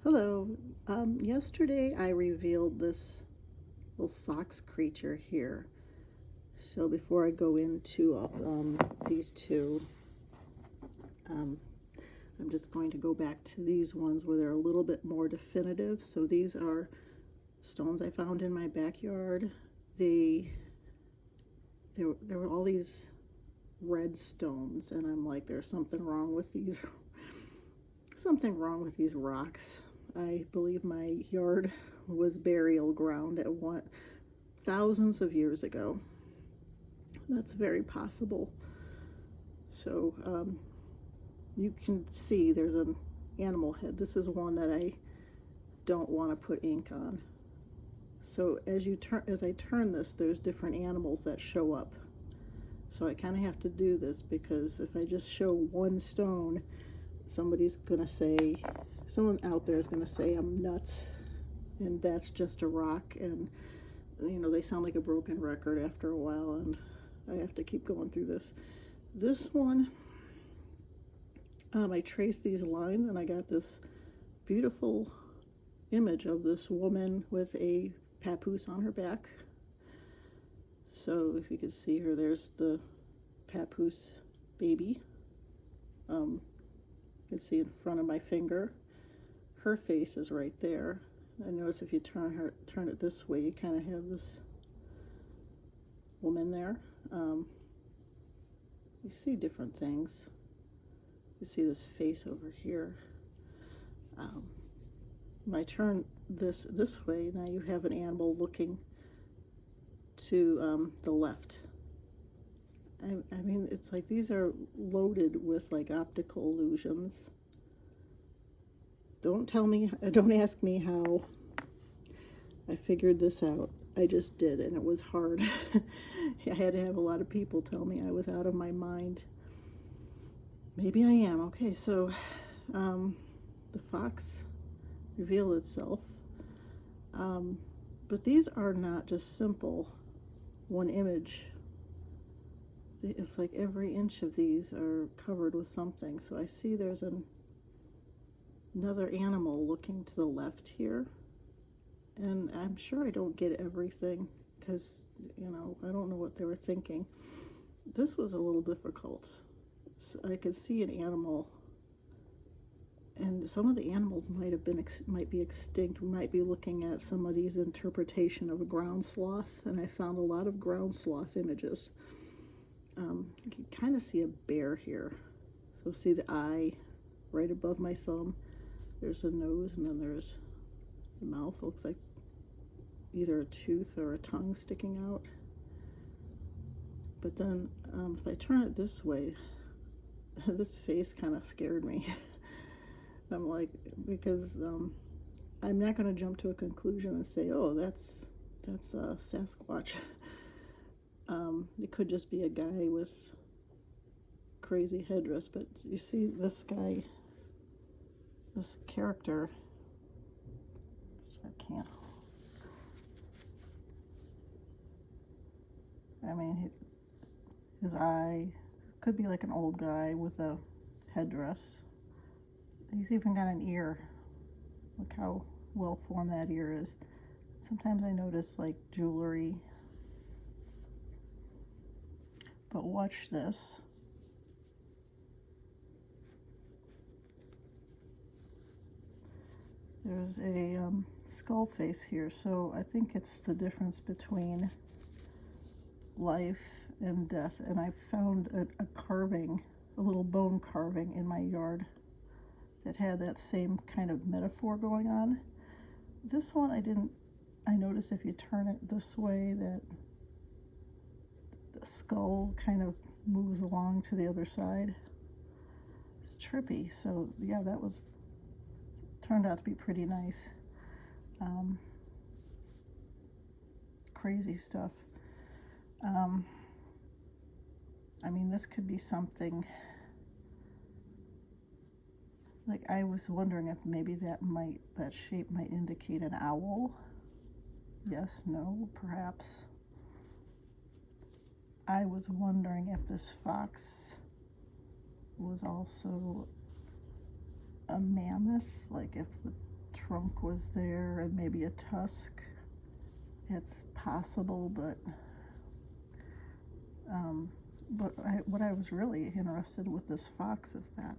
Hello. Yesterday I revealed this little fox creature here. So before I go into these two, um, I'm just going to go back to these ones where they're a little bit more definitive. So these are stones I found in my backyard. There were all these red stones, and I'm like, there's something wrong with these. Something wrong with these rocks. I believe my yard was burial ground at one thousands of years ago. That's very possible. So you can see there's an animal head. This is one that I don't want to put ink on. So as I turn this, there's different animals that show up. So I kind of have to do this because if I just show one stone, someone out there is going to say I'm nuts, and that's just a rock, and they sound like a broken record after a while, and I have to keep going through this. This one, I traced these lines, and I got this beautiful image of this woman with a papoose on her back. So if you can see her, there's the papoose baby. You can see in front of my finger. Her face is right there. I notice if you turn it this way, you kind of have this woman there. You see different things. You see this face over here. When I turn this way, now you have an animal looking to the left. I mean, it's like these are loaded with like optical illusions. Don't ask me how I figured this out. I just did, and it was hard. I had to have a lot of people tell me I was out of my mind. Maybe I am. Okay, so the fox revealed itself. But these are not just simple one image. It's like every inch of these are covered with something. So I see there's another animal looking to the left here. And I'm sure I don't get everything because, I don't know what they were thinking. This was a little difficult. So I could see an animal, and some of the animals might be extinct. We might be looking at somebody's interpretation of a ground sloth, and I found a lot of ground sloth images. You can kind of see a bear here. So see the eye right above my thumb. There's a nose, and then there's the mouth. Looks like either a tooth or a tongue sticking out. But then if I turn it this way, this face kind of scared me. I'm like, because I'm not going to jump to a conclusion and say, oh, that's Sasquatch. It could just be a guy with crazy headdress, but you see this guy, this character, I can't. I mean, his eye could be like an old guy with a headdress. He's even got an ear. Look how well formed that ear is. Sometimes I notice like jewelry. But watch this. There's a skull face here, so I think it's the difference between life and death. And I found a carving, a little bone carving in my yard that had that same kind of metaphor going on. This one I noticed if you turn it this way that the skull kind of moves along to the other side. It's trippy. So yeah, turned out to be pretty nice. Crazy stuff. I mean, this could be something like, I was wondering if maybe that shape might indicate an owl. Yes, no, perhaps. I was wondering if this fox was also a mammoth, like if the trunk was there and maybe a tusk. It's possible, but what I was really interested with this fox is that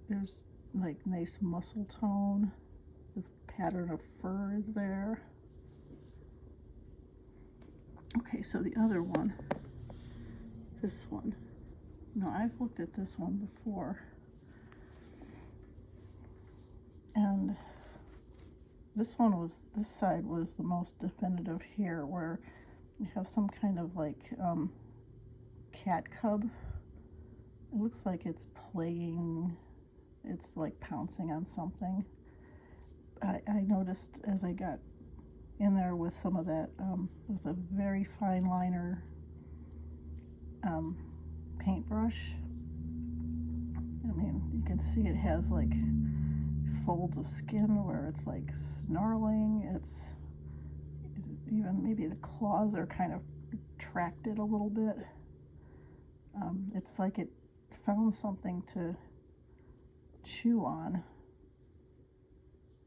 there's like nice muscle tone. The pattern of fur is there. Okay, so the other one, this one. No, I've looked at this one before. And this side was the most definitive here, where you have some kind of like cat cub. It looks like it's playing, it's like pouncing on something. I noticed as I got in there with some of that, with a very fine liner paintbrush. I mean, you can see it has like folds of skin where it's like snarling. It's even maybe the claws are kind of retracted a little bit. It's like it found something to chew on.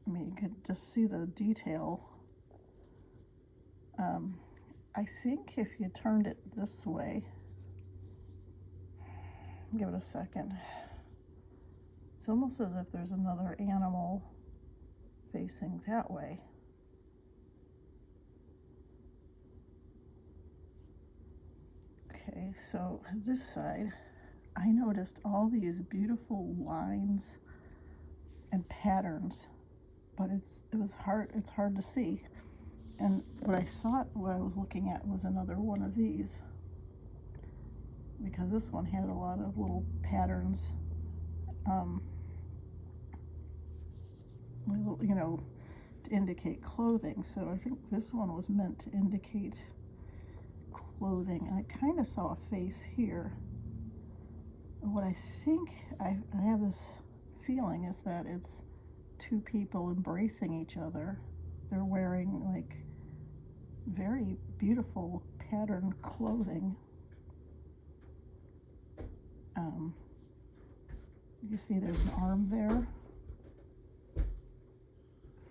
I mean, you could just see the detail. I think if you turned it this way, give it a second. It's almost as if there's another animal facing that way. Okay, so this side, I noticed all these beautiful lines and patterns, but it's hard to see. And what I was looking at was another one of these, because this one had a lot of little patterns, you know, to indicate clothing. So I think this one was meant to indicate clothing. I kind of saw a face here. What I think, I have this feeling, is that it's two people embracing each other. They're wearing like very beautiful patterned clothing. You see there's an arm there,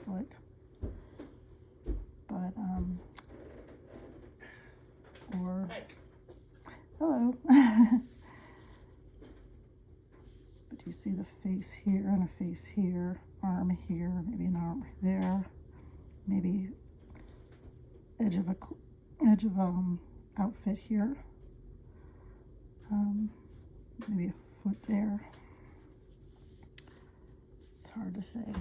foot, but or hello. But you see the face here and a face here, arm here, maybe an arm there, maybe edge of outfit here, maybe a foot there. It's hard to say.